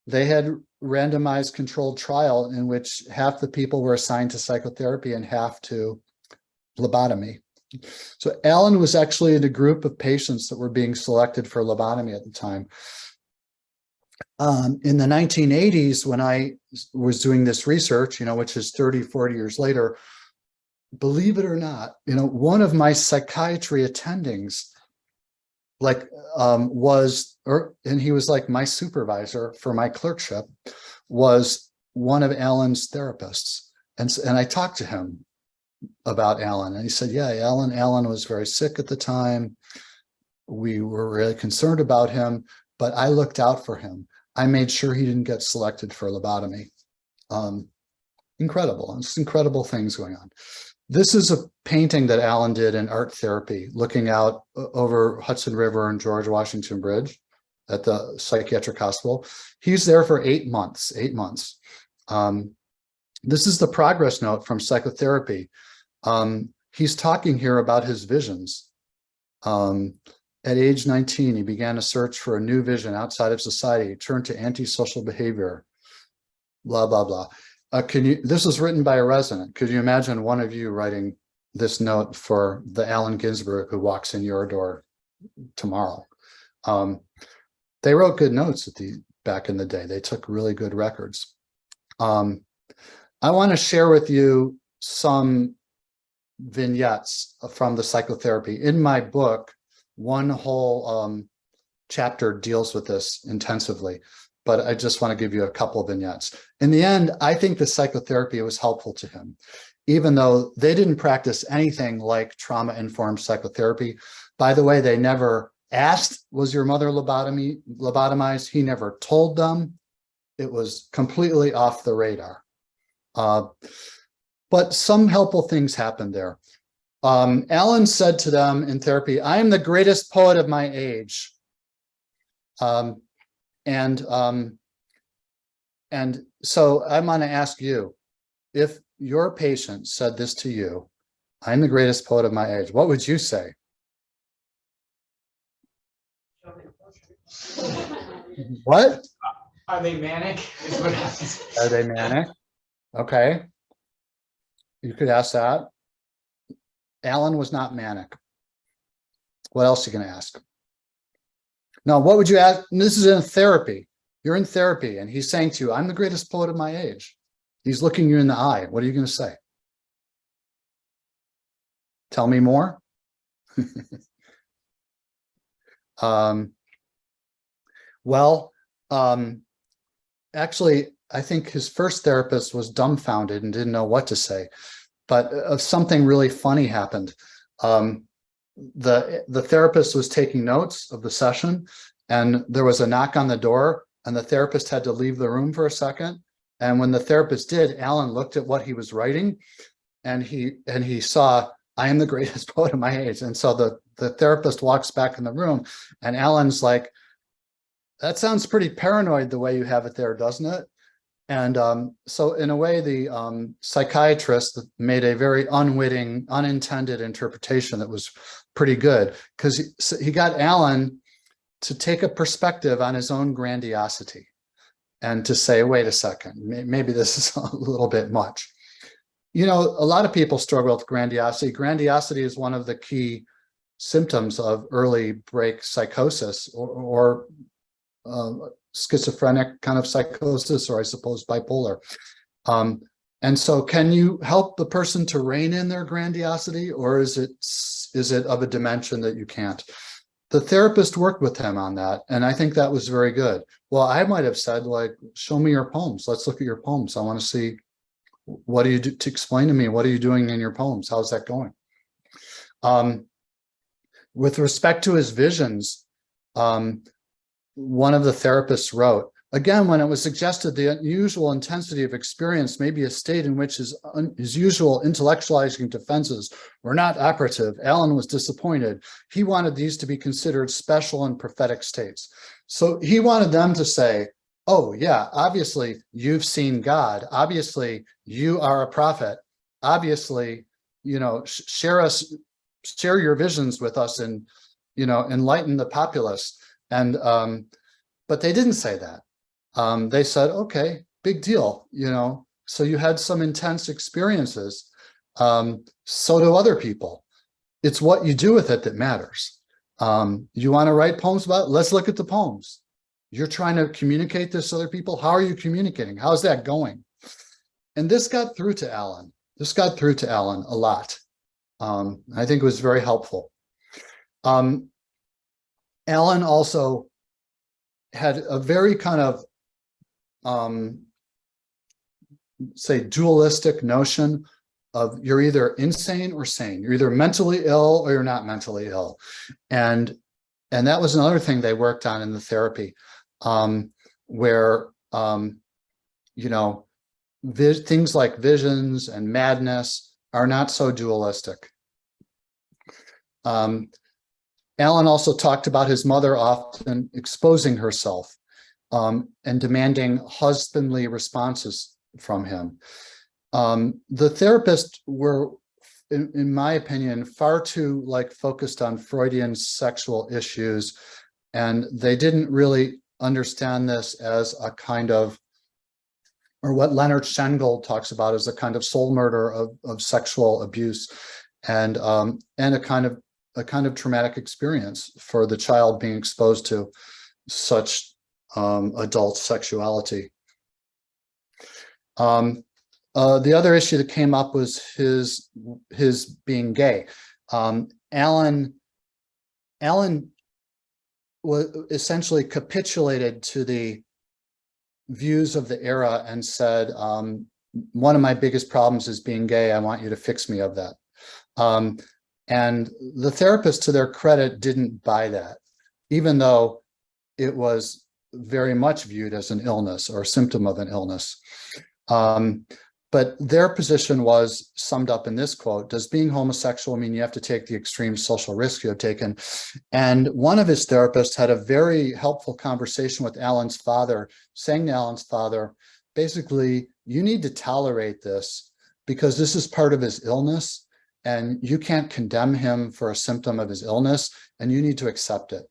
they had randomized controlled trial in which half the people were assigned to psychotherapy and half to lobotomy. So Allen was actually in a group of patients that were being selected for lobotomy at the time. In the 1980s, when I was doing this research, which is 30, 40 years later, believe it or not, one of my psychiatry attendings, and he was like my supervisor for my clerkship, was one of Allen's therapists. And I talked to him about Allen, and he said, yeah, Allen was very sick at the time. We were really concerned about him, but I looked out for him. I made sure he didn't get selected for lobotomy. Incredible. It's incredible things going on. This is a painting that Allen did in art therapy, looking out over Hudson River and George Washington Bridge at the psychiatric hospital. He's there for 8 months, This is the progress note from psychotherapy. He's talking here about his visions. At age 19, he began a search for a new vision outside of society, turned to antisocial behavior, blah, blah, blah. This was written by a resident. Could you imagine one of you writing this note for the Allen Ginsberg who walks in your door tomorrow? They wrote good notes back in the day. They took really good records. I want to share with you some vignettes from the psychotherapy. In my book, one whole chapter deals with this intensively, but I just want to give you a couple of vignettes. In the end, I think the psychotherapy was helpful to him, even though they didn't practice anything like trauma-informed psychotherapy. By the way, they never asked, was your mother lobotomized? He never told them. It was completely off the radar. But some helpful things happened there. Allen said to them in therapy, I am the greatest poet of my age. And so I'm going to ask you, if your patient said this to you, I'm the greatest poet of my age, what would you say? What? Are they manic? Is what happens. Are they manic? Okay. You could ask that. Allen was not manic. What else are you going to ask? Now, what would you ask? This is in therapy. You're in therapy, and he's saying to you, I'm the greatest poet of my age. He's looking you in the eye. What are you going to say? Tell me more. Actually, I think his first therapist was dumbfounded and didn't know what to say. But something really funny happened. The therapist was taking notes of the session, and there was a knock on the door, and the therapist had to leave the room for a second. And when the therapist did, Allen looked at what he was writing, and he saw, I am the greatest poet of my age. And so the therapist walks back in the room, and Allen's like, that sounds pretty paranoid the way you have it there, doesn't it? And so in a way, the psychiatrist made a very unwitting, unintended interpretation that was pretty good, because he got Allen to take a perspective on his own grandiosity and to say, wait a second, maybe this is a little bit much. A lot of people struggle with grandiosity. Grandiosity is one of the key symptoms of early break psychosis or schizophrenic kind of psychosis, or I suppose bipolar. And so can you help the person to rein in their grandiosity, or is it of a dimension that you can't? The therapist worked with him on that, and I think that was very good. Well, I might have said, like, show me your poems. Let's look at your poems. I want to see, what do you do to explain to me? What are you doing in your poems? How's that going? With respect to his visions, one of the therapists wrote, again, when it was suggested the unusual intensity of experience may be a state in which his usual intellectualizing defenses were not operative, Allen was disappointed. He wanted these to be considered special and prophetic states. So he wanted them to say, oh yeah, obviously you've seen God. Obviously you are a prophet. Obviously, share your visions with us and, enlighten the populace. And, but they didn't say that. They said, okay, big deal, so you had some intense experiences. So do other people. It's what you do with it that matters. You want to write poems about it? Let's look at the poems. You're trying to communicate this to other people. How are you communicating? How's that going? And this got through to Allen. This got through to Allen a lot. I think it was very helpful. Allen also had a very kind of, say, dualistic notion of you're either insane or sane. You're either mentally ill or you're not mentally ill. And that was another thing they worked on in the therapy, where, things like visions and madness are not so dualistic. Allen also talked about his mother often exposing herself and demanding husbandly responses from him. The therapists were, in my opinion, far too focused on Freudian sexual issues, and they didn't really understand this as a kind of, or what Leonard Schengold talks about as a kind of soul murder of sexual abuse, and a kind of traumatic experience for the child being exposed to such adult sexuality. The other issue that came up was his being gay. Allen was essentially capitulated to the views of the era and said, one of my biggest problems is being gay. I want you to fix me of that. And the therapists, to their credit, didn't buy that, even though it was very much viewed as an illness or a symptom of an illness. But their position was summed up in this quote: does being homosexual mean you have to take the extreme social risk you have taken? And one of his therapists had a very helpful conversation with Allen's father, saying to Allen's father, basically, you need to tolerate this because this is part of his illness, and you can't condemn him for a symptom of his illness, and you need to accept it.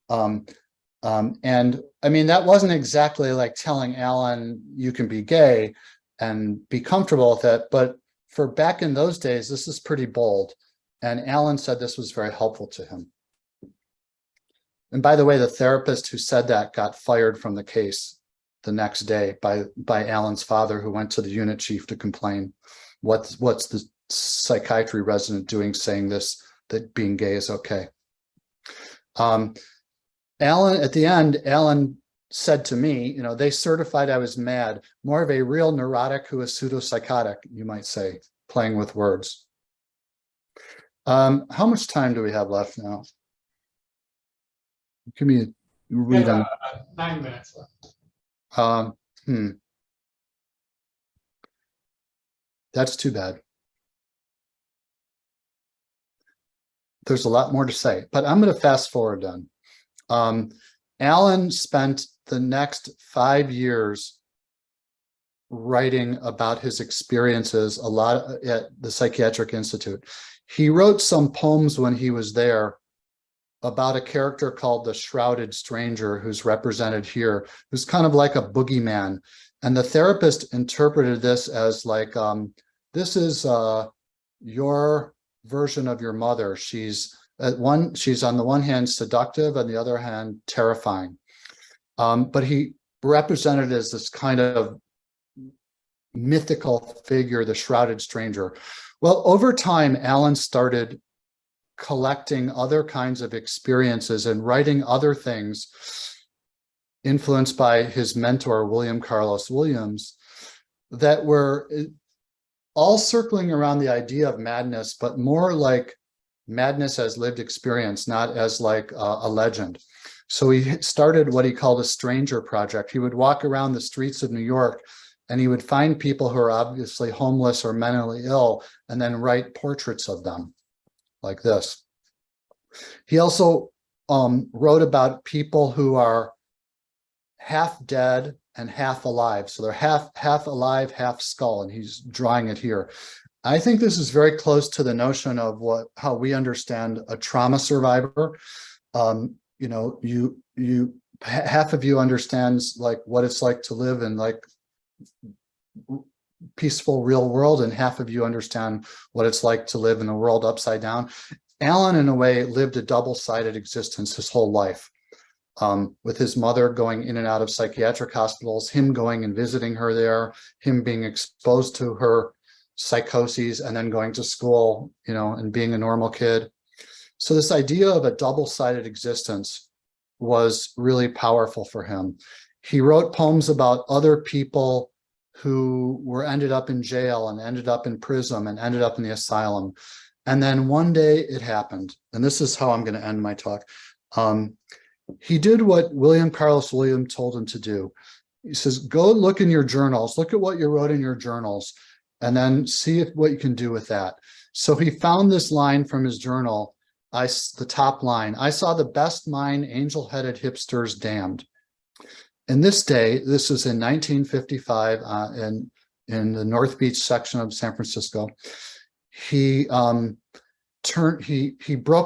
And I mean, that wasn't exactly like telling Allen you can be gay and be comfortable with it, but for back in those days, this is pretty bold. And Allen said this was very helpful to him. And by the way, the therapist who said that got fired from the case the next day by Allen's father, who went to the unit chief to complain. What's the psychiatry resident doing saying this, that being gay is okay? Allen, at the end, Allen said to me, they certified I was mad, more of a real neurotic who is pseudo-psychotic, you might say, playing with words. How much time do we have left now? Give me a read on. 9 minutes left. That's too bad. There's a lot more to say, but I'm going to fast forward then. Allen spent the next 5 years writing about his experiences a lot at the Psychiatric Institute. He wrote some poems when he was there about a character called the Shrouded Stranger, who's represented here, who's kind of like a boogeyman. And the therapist interpreted this as like, this is your version of your mother. She's on the one hand seductive, on the other hand terrifying. But he represented as this kind of mythical figure, the Shrouded Stranger. Well, over time, Allen started collecting other kinds of experiences and writing other things, influenced by his mentor, William Carlos Williams, that were all circling around the idea of madness, but more like madness as lived experience, not as like a legend. So he started what he called a stranger project. He would walk around the streets of New York and he would find people who are obviously homeless or mentally ill and then write portraits of them like this. He also wrote about people who are half dead and half alive. So they're half alive, half skull, and he's drawing it here. I think this is very close to the notion of how we understand a trauma survivor. You know, half of you understands like what it's like to live in like peaceful real world, and half of you understand what it's like to live in a world upside down. Allen, in a way, lived a double-sided existence his whole life, with his mother going in and out of psychiatric hospitals, him going and visiting her there, him being exposed to her psychoses and then going to school, you know, and being a normal kid. So this idea of a double-sided existence was really powerful for him. He wrote poems about other people who ended up in jail and ended up in prison and ended up in the asylum. And then one day it happened. And this is how I'm going to end my talk. He did what William Carlos Williams told him to do. He says, go look in your journals, look at what you wrote in your journals, and then see what you can do with that. So he found this line from his journal, the top line, I saw the best mind, angel-headed hipsters damned. And this day, this is in 1955 in the North Beach section of San Francisco, he broke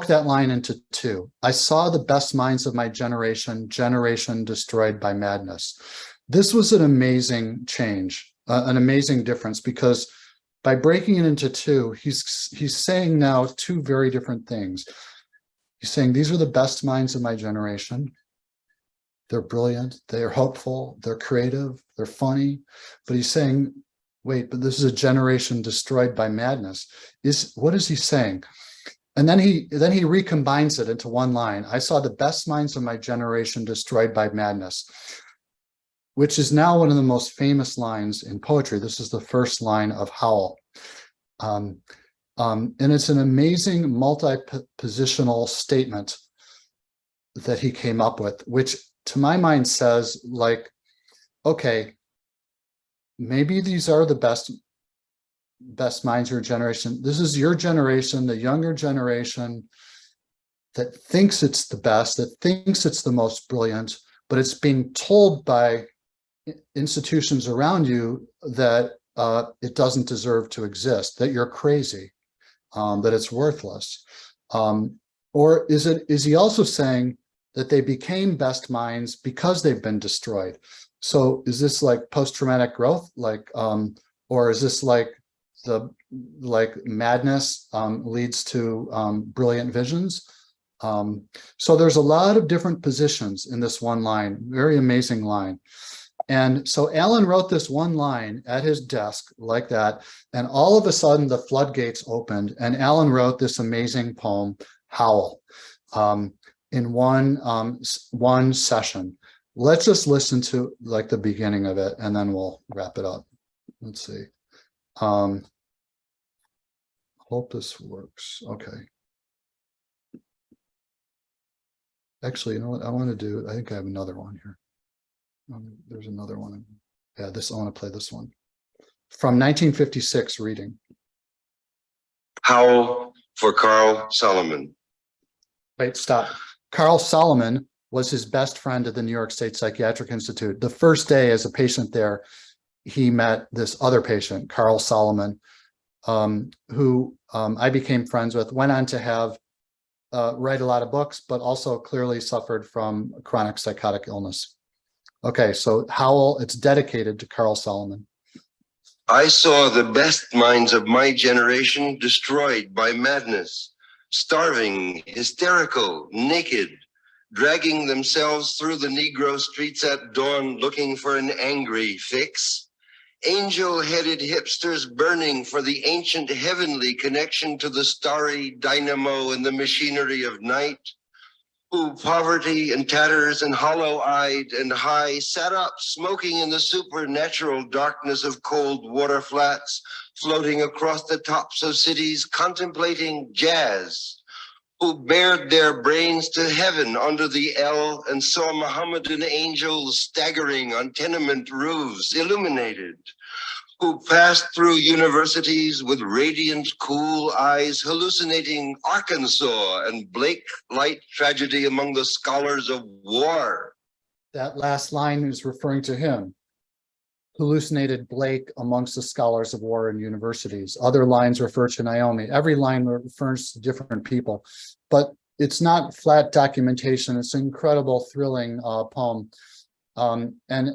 that line into two. I saw the best minds of my generation, generation destroyed by madness. This was an amazing change, an amazing difference, because by breaking it into two, he's saying now two very different things. He's saying these are the best minds of my generation. They're brilliant, they're hopeful, they're creative, they're funny. But he's saying, wait, but this is a generation destroyed by madness. What is he saying? And then he recombines it into one line. I saw the best minds of my generation destroyed by madness, which is now one of the most famous lines in poetry. This is the first line of Howl. And it's an amazing multi-positional statement that he came up with, which to my mind says, like, okay, maybe these are the best minds of your generation. This is your generation, the younger generation that thinks it's the best, that thinks it's the most brilliant, but it's being told by institutions around you that it doesn't deserve to exist, that you're crazy, that it's worthless. Or is he also saying that they became best minds because they've been destroyed? So is this like post-traumatic growth, like, or is this like madness leads to brilliant visions? So there's a lot of different positions in this one line, very amazing line. And so Allen wrote this one line at his desk like that, and all of a sudden the floodgates opened, and Allen wrote this amazing poem, Howl, in one session. Let's just listen to like the beginning of it, and then we'll wrap it up. Let's see. Hope this works. Okay. Actually, you know what I want to do? I think I have another one here. There's another one. Yeah, I want to play this one. From 1956 reading. Howl for Carl Solomon. Wait, stop. Carl Solomon was his best friend at the New York State Psychiatric Institute. The first day as a patient there, he met this other patient, Carl Solomon, who I became friends with, went on to have write a lot of books, but also clearly suffered from chronic psychotic illness. Okay, so Howl, it's dedicated to Carl Solomon. I saw the best minds of my generation destroyed by madness, starving, hysterical, naked, dragging themselves through the Negro streets at dawn looking for an angry fix. Angel-headed hipsters burning for the ancient heavenly connection to the starry dynamo and the machinery of night, who poverty and tatters and hollow-eyed and high sat up smoking in the supernatural darkness of cold water flats, floating across the tops of cities, contemplating jazz, who bared their brains to heaven under the L and saw Mohammedan angels staggering on tenement roofs, illuminated, who passed through universities with radiant, cool eyes, hallucinating Arkansas and Blake light tragedy among the scholars of war. That last line is referring to him. Hallucinated Blake amongst the scholars of war and universities. Other lines refer to Naomi. Every line refers to different people, but it's not flat documentation. It's an incredible, thrilling poem. And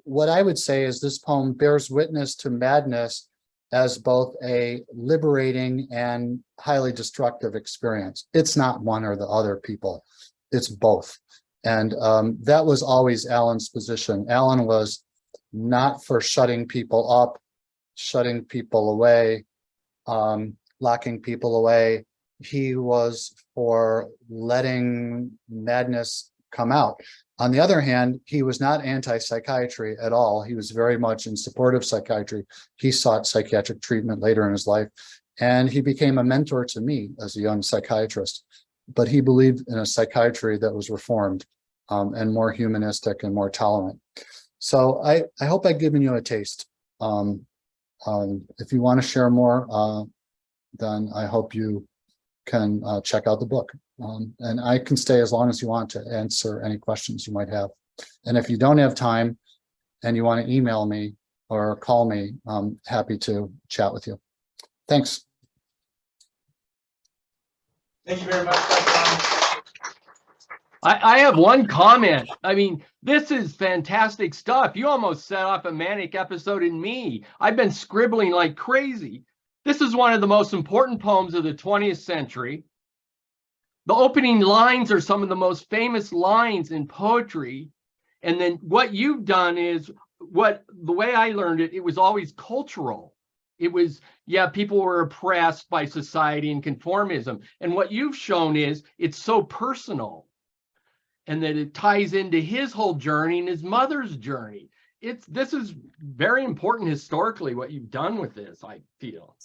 what I would say is this poem bears witness to madness as both a liberating and highly destructive experience. It's not one or the other, people. It's both. And that was always Allen's position. Allen was not for shutting people up, shutting people away, locking people away. He was for letting madness come out. On the other hand, he was not anti-psychiatry at all. He was very much in support of psychiatry. He sought psychiatric treatment later in his life, and he became a mentor to me as a young psychiatrist. But he believed in a psychiatry that was reformed and more humanistic and more tolerant. So I hope I've given you a taste. If you want to share more, then I hope you can check out the book. And I can stay as long as you want to answer any questions you might have. And if you don't have time and you want to email me or call me, I'm happy to chat with you. Thanks. Thank you very much, Stevan. I have one comment. I mean, this is fantastic stuff. You almost set off a manic episode in me. I've been scribbling like crazy. This is one of the most important poems of the 20th century. The opening lines are some of the most famous lines in poetry. And then what you've done is, the way I learned it, it was always cultural. It was, yeah, people were oppressed by society and conformism. And what you've shown is it's so personal, and that it ties into his whole journey and his mother's journey. This is very important historically, what you've done with this, I feel.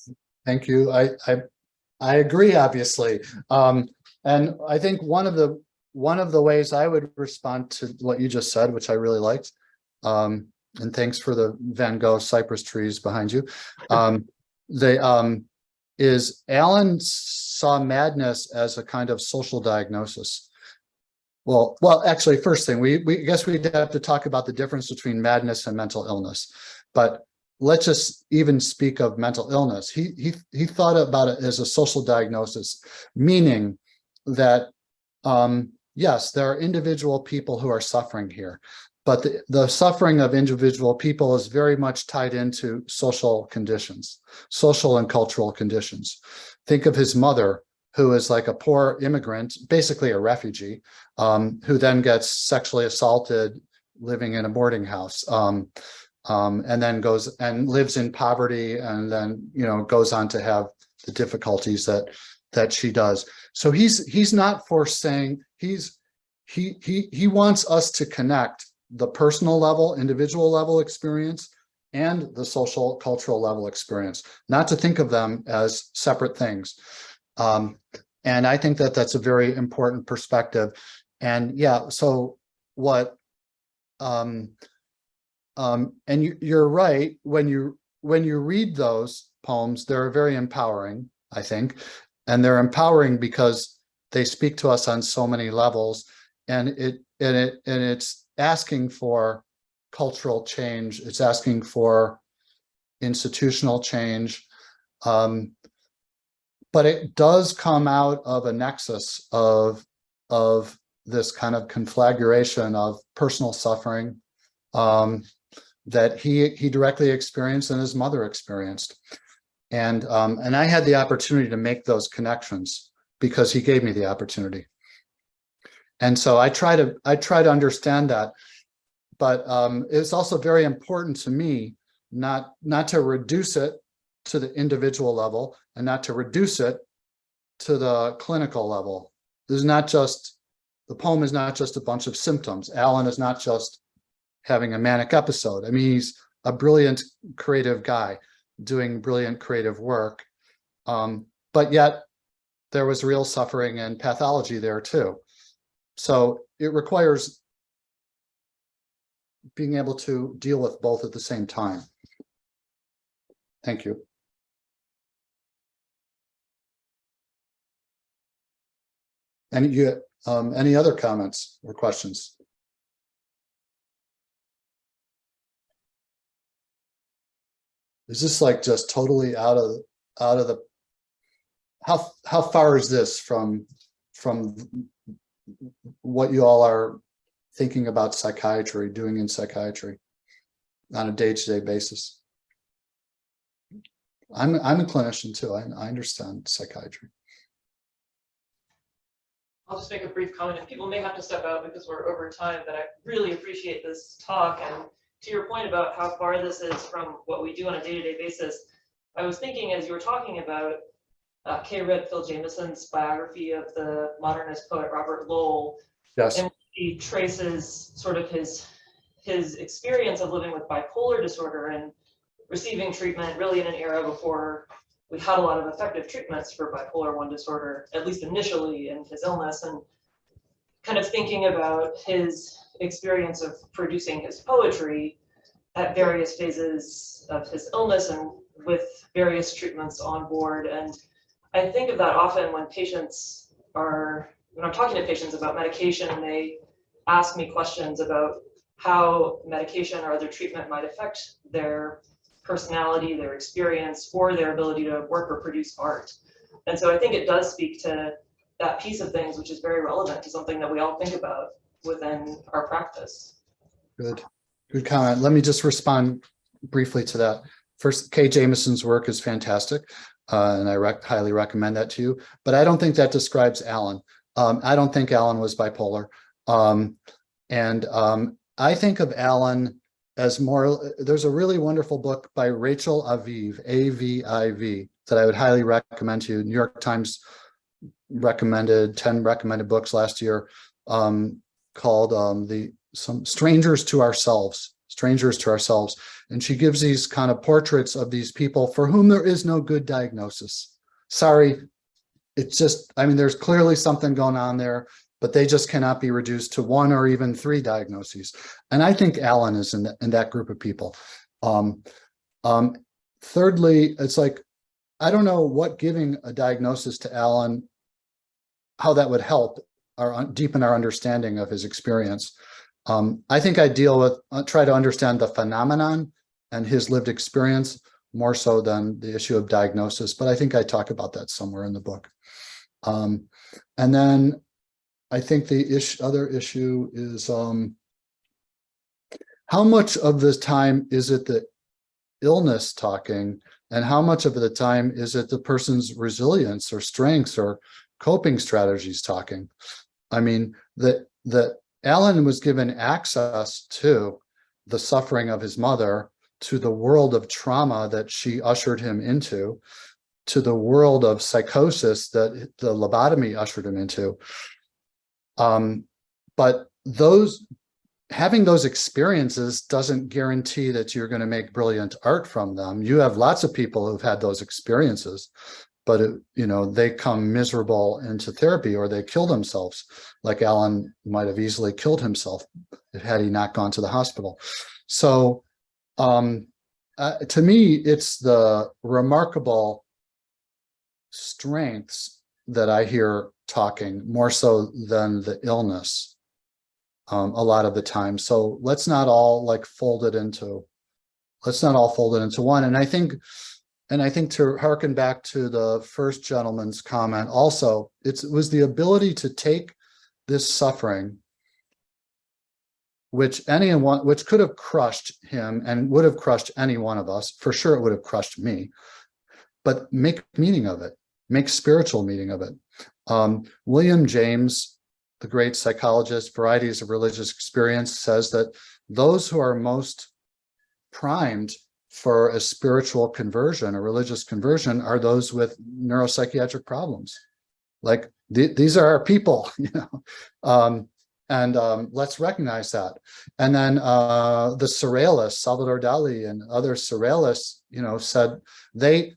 Thank you. I agree, obviously. And I think one of the ways I would respond to what you just said, which I really liked, and thanks for the Van Gogh cypress trees behind you, is Allen saw madness as a kind of social diagnosis. Well, actually, first thing, we guess we'd have to talk about the difference between madness and mental illness. But let's just even speak of mental illness. He thought about it as a social diagnosis, meaning that yes, there are individual people who are suffering here, but the suffering of individual people is very much tied into social conditions, social and cultural conditions. Think of his mother, who is like a poor immigrant, basically a refugee, who then gets sexually assaulted living in a boarding house, and then goes and lives in poverty, and then, you know, goes on to have the difficulties that she does. So he's not for saying, he wants us to connect the personal level, individual level experience and the social cultural level experience, not to think of them as separate things. And I think that that's a very important perspective. And yeah, so what, and you're right, when you read those poems, they're very empowering, I think. And they're empowering because they speak to us on so many levels, and it's asking for cultural change. It's asking for institutional change. But it does come out of a nexus of this kind of conflagration of personal suffering that he directly experienced and his mother experienced. And I had the opportunity to make those connections because he gave me the opportunity. And so I try to understand that, but it's also very important to me not to reduce it to the individual level and not to reduce it to the clinical level. There's not just, the poem is not just a bunch of symptoms. Allen is not just having a manic episode. I mean, he's a brilliant creative guy doing brilliant creative work. But yet there was real suffering and pathology there too. So it requires being able to deal with both at the same time. Thank you. Any other comments or questions? Is this like just totally out of the, how far is this from what you all are thinking about psychiatry, doing in psychiatry on a day-to-day basis? I'm a clinician too. I understand psychiatry. I'll just make a brief comment, and people may have to step out because we're over time, but I really appreciate this talk. And to your point about how far this is from what we do on a day-to-day basis, I was thinking as you were talking about Kay read Phil Jameson's biography of the modernist poet Robert Lowell. Yes. And he traces sort of his experience of living with bipolar disorder and receiving treatment really in an era before we had a lot of effective treatments for bipolar 1 disorder, at least initially in his illness, and kind of thinking about his experience of producing his poetry at various phases of his illness and with various treatments on board. And I think of that often when I'm talking to patients about medication, and they ask me questions about how medication or other treatment might affect their personality, their experience, or their ability to work or produce art. And so I think it does speak to that piece of things, which is very relevant to something that we all think about within our practice. Good comment. Let me just respond briefly to that. First, Kay Jamison's work is fantastic, and I highly recommend that to you. But I don't think that describes Allen. I don't think Allen was bipolar. I think of Allen as more, there's a really wonderful book by Rachel Aviv, A-V-I-V, that I would highly recommend to you. New York Times recommended 10 recommended books last year, called some Strangers to Ourselves. And she gives these kind of portraits of these people for whom there is no good diagnosis. Sorry, it's just, I mean, there's clearly something going on there, but they just cannot be reduced to 1 or even 3 diagnoses. And I think Allen is in that group of people. Thirdly, it's like, I don't know what giving a diagnosis to Allen, how that would help deepen our understanding of his experience. I think I try to understand the phenomenon and his lived experience more so than the issue of diagnosis, but I think I talk about that somewhere in the book. And then I think the other issue is how much of the time is it the illness talking, and how much of the time is it the person's resilience or strengths or coping strategies talking? I mean, that Allen was given access to the suffering of his mother, to the world of trauma that she ushered him into, to the world of psychosis that the lobotomy ushered him into. But having those experiences doesn't guarantee that you're going to make brilliant art from them. You have lots of people who've had those experiences, but they come miserable into therapy, or they kill themselves, like Allen might have easily killed himself had he not gone to the hospital. So to me, it's the remarkable strengths that I hear talking more so than the illness a lot of the time. So let's not all fold it into one. And I think to harken back to the first gentleman's comment also, it was the ability to take this suffering, which could have crushed him and would have crushed any one of us. For sure, it would have crushed me, but make meaning of it, make spiritual meaning of it. William James, the great psychologist, Varieties of Religious Experience, says that those who are most primed for a spiritual conversion, a religious conversion, are those with neuropsychiatric problems. Like these are our people, and let's recognize that. And then the Surrealists, Salvador Dali and other Surrealists, said they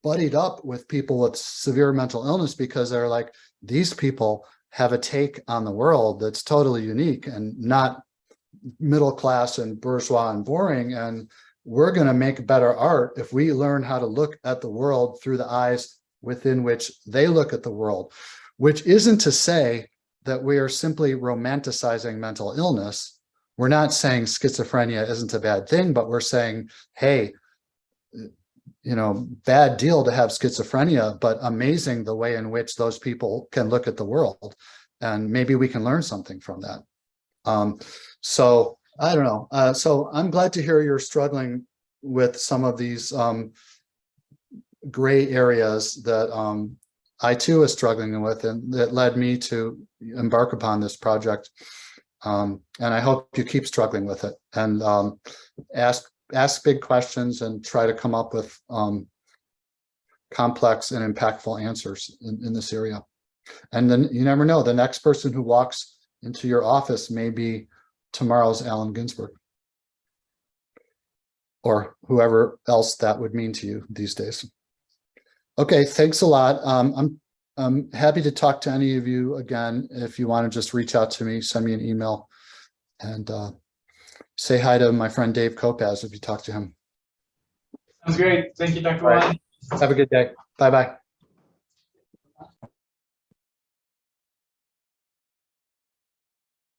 buddied up with people with severe mental illness because they're like, these people have a take on the world that's totally unique and not middle class and bourgeois and boring. And we're going to make better art if we learn how to look at the world through the eyes within which they look at the world, which isn't to say that we are simply romanticizing mental illness. We're not saying schizophrenia isn't a bad thing, but we're saying, hey, you know, bad deal to have schizophrenia, but amazing the way in which those people can look at the world. And maybe we can learn something from that. So I don't know. So I'm glad to hear you're struggling with some of these gray areas that I too was struggling with, and that led me to embark upon this project. And I hope you keep struggling with it, and ask big questions and try to come up with complex and impactful answers in this area. And then you never know, the next person who walks into your office may be tomorrow's Allen Ginsberg, or whoever else that would mean to you these days. Okay, thanks a lot. I'm happy to talk to any of you again. If you want to just reach out to me, send me an email, and say hi to my friend Dave Kopaz if you talk to him. Sounds great. Thank you, Dr. All right. Weine. Have a good day. Bye-bye.